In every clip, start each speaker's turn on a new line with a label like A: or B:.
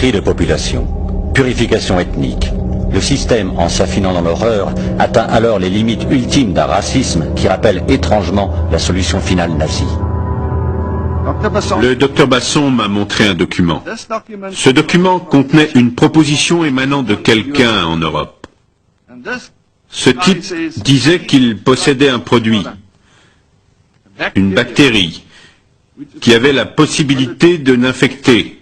A: tri de population, purification ethnique. Le système, en s'affinant dans l'horreur, atteint alors les limites ultimes d'un racisme qui rappelle étrangement la solution finale nazie.
B: Le docteur Basson m'a montré un document. Ce document contenait une proposition émanant de quelqu'un en Europe. Ce type disait qu'il possédait un produit, une bactérie, qui avait la possibilité de n'infecter,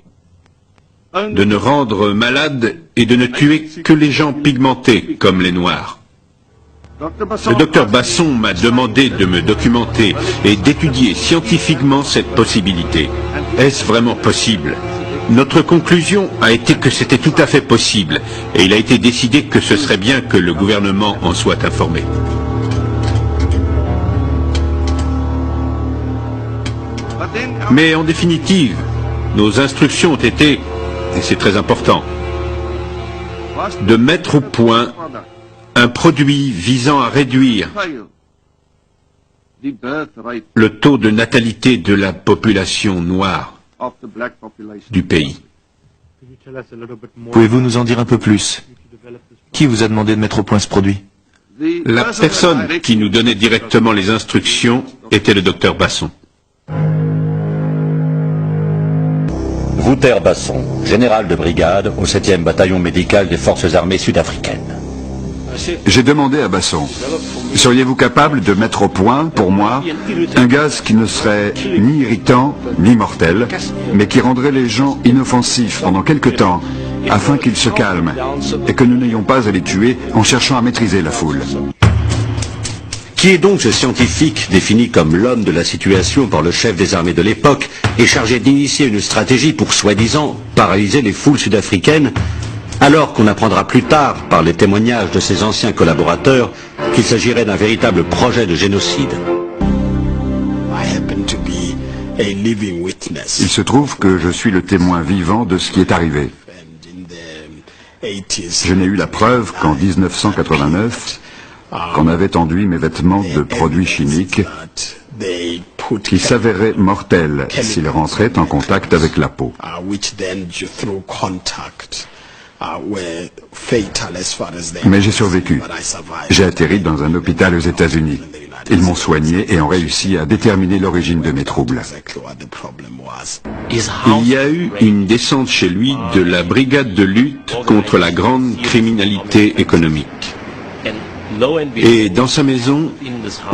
B: de ne rendre malade et de ne tuer que les gens pigmentés, comme les Noirs. Le docteur Basson m'a demandé de me documenter et d'étudier scientifiquement cette possibilité. Est-ce vraiment possible? Notre conclusion a été que c'était tout à fait possible, et il a été décidé que ce serait bien que le gouvernement en soit informé. Mais en définitive, nos instructions ont été, et c'est très important, de mettre au point un produit visant à réduire le taux de natalité de la population noire du pays.
C: Pouvez-vous nous en dire un peu plus? Qui vous a demandé de mettre au point ce produit?
B: La personne qui nous donnait directement les instructions était le docteur Basson.
A: Wouter Basson, général de brigade au 7e bataillon médical des forces armées sud-africaines.
D: J'ai demandé à Basson, seriez-vous capable de mettre au point, pour moi, un gaz qui ne serait ni irritant, ni mortel, mais qui rendrait les gens inoffensifs pendant quelque temps, afin qu'ils se calment, et que nous n'ayons pas à les tuer en cherchant à maîtriser la foule.
A: Qui est donc ce scientifique défini comme l'homme de la situation par le chef des armées de l'époque et chargé d'initier une stratégie pour soi-disant paralyser les foules sud-africaines, alors qu'on apprendra plus tard, par les témoignages de ses anciens collaborateurs, qu'il s'agirait d'un véritable projet de génocide.
D: Il se trouve que je suis le témoin vivant de ce qui est arrivé. Je n'ai eu la preuve qu'en 1989, qu'on avait enduit mes vêtements de produits chimiques qui s'avéraient mortels s'ils rentraient en contact avec la peau. Mais j'ai survécu. J'ai atterri dans un hôpital aux États-Unis. Ils m'ont soigné et ont réussi à déterminer l'origine de mes troubles.
B: Il y a eu une descente chez lui de la brigade de lutte contre la grande criminalité économique. Et dans sa maison,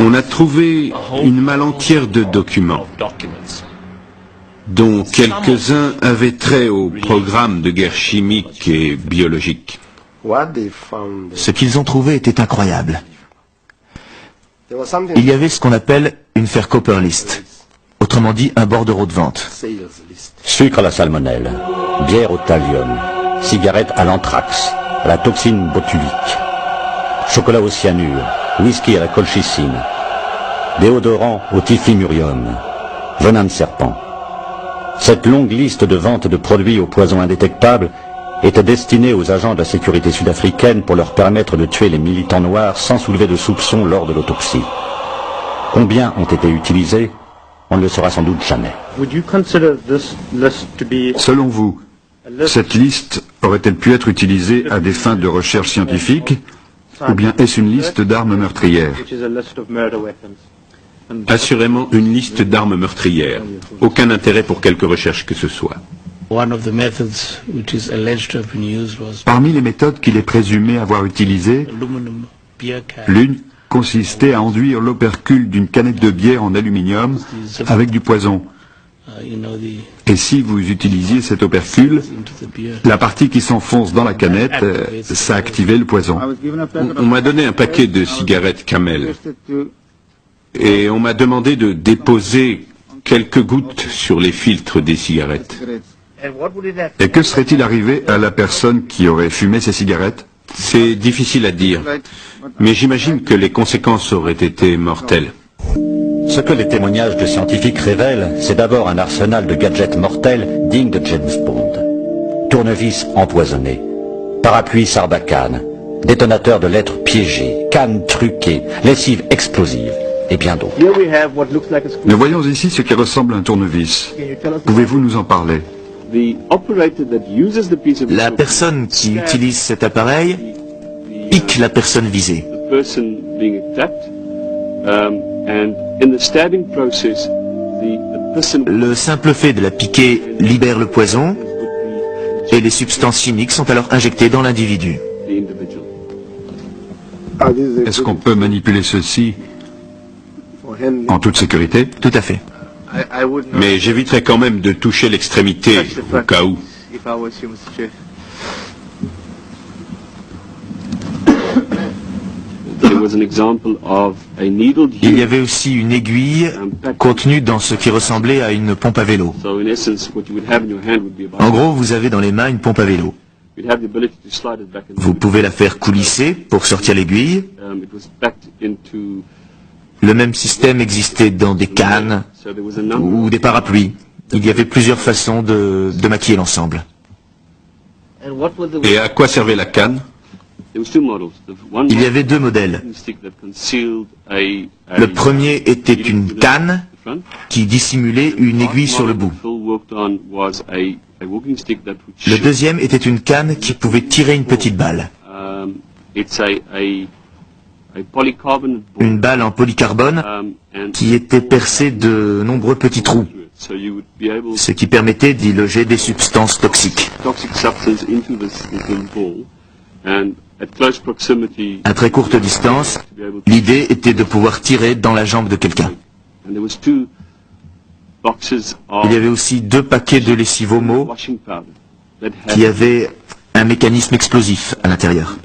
B: on a trouvé une malle entière de documents, dont quelques-uns avaient trait au programme de guerre chimique et biologique.
C: Ce qu'ils ont trouvé était incroyable. Il y avait ce qu'on appelle une Verkoper list, autrement dit un bordereau de vente.
A: Sucre à la salmonelle, bière au thallium, cigarettes à l'anthrax, à la toxine botulique, chocolat au cyanure, whisky à la colchicine, déodorant au typhimurium, venin de serpent. Cette longue liste de ventes de produits au poison indétectable était destinée aux agents de la sécurité sud-africaine pour leur permettre de tuer les militants noirs sans soulever de soupçons lors de l'autopsie. Combien ont été utilisés? On ne le saura sans doute jamais.
D: Selon vous, cette liste aurait-elle pu être utilisée à des fins de recherche scientifique, ou bien est-ce une liste d'armes meurtrières?
B: Assurément une liste d'armes meurtrières. Aucun intérêt pour quelque recherche que ce soit.
D: Parmi les méthodes qu'il est présumé avoir utilisées, l'une consistait à enduire l'opercule d'une canette de bière en aluminium avec du poison. Et si vous utilisiez cet opercule, la partie qui s'enfonce dans la canette, ça activait le poison.
B: On m'a donné un paquet de cigarettes Camel. Et on m'a demandé de déposer quelques gouttes sur les filtres des cigarettes.
D: Et que serait-il arrivé à la personne qui aurait fumé ces cigarettes?
B: C'est difficile à dire, mais j'imagine que les conséquences auraient été mortelles.
A: Ce que les témoignages de scientifiques révèlent, c'est d'abord un arsenal de gadgets mortels digne de James Bond. Tournevis empoisonné, parapluie Sarbacane, détonateur de lettres piégées, cannes truquées, lessive explosive, et bien d'autres.
D: Nous voyons ici ce qui ressemble à un tournevis. Pouvez-vous nous en parler?
C: La personne qui utilise cet appareil pique la personne visée. Le simple fait de la piquer libère le poison et les substances chimiques sont alors injectées dans l'individu.
D: Est-ce qu'on peut manipuler ceci en toute sécurité?
C: Tout à fait.
B: Mais j'éviterai quand même de toucher l'extrémité, au cas où.
C: Il y avait aussi une aiguille contenue dans ce qui ressemblait à une pompe à vélo. En gros, vous avez dans les mains une pompe à vélo. Vous pouvez la faire coulisser pour sortir l'aiguille. Le même système existait dans des cannes ou des parapluies. Il y avait plusieurs façons de maquiller l'ensemble.
B: Et à quoi servait la canne?
C: Il y avait deux modèles. Le premier était une canne qui dissimulait une aiguille sur le bout. Le deuxième était une canne qui pouvait tirer une petite balle. Une balle en polycarbone qui était percée de nombreux petits trous, ce qui permettait d'y loger des substances toxiques. À très courte distance, l'idée était de pouvoir tirer dans la jambe de quelqu'un. Il y avait aussi 2 paquets de lessive Omo qui avaient un mécanisme explosif à l'intérieur.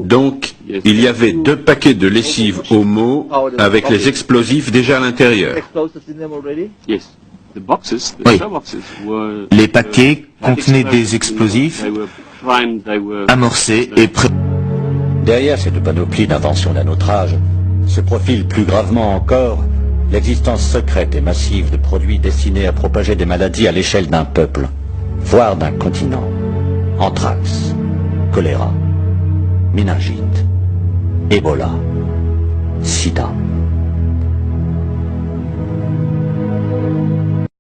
B: Donc, il y avait 2 paquets de lessive Omo avec les explosifs déjà à l'intérieur.
C: Oui. Les paquets contenaient des explosifs amorcés et prêts.
A: Derrière cette panoplie d'inventions d'un autre âge, se profile plus gravement encore l'existence secrète et massive de produits destinés à propager des maladies à l'échelle d'un peuple, voire d'un continent. Anthrax, choléra, méningite, Ebola, sida.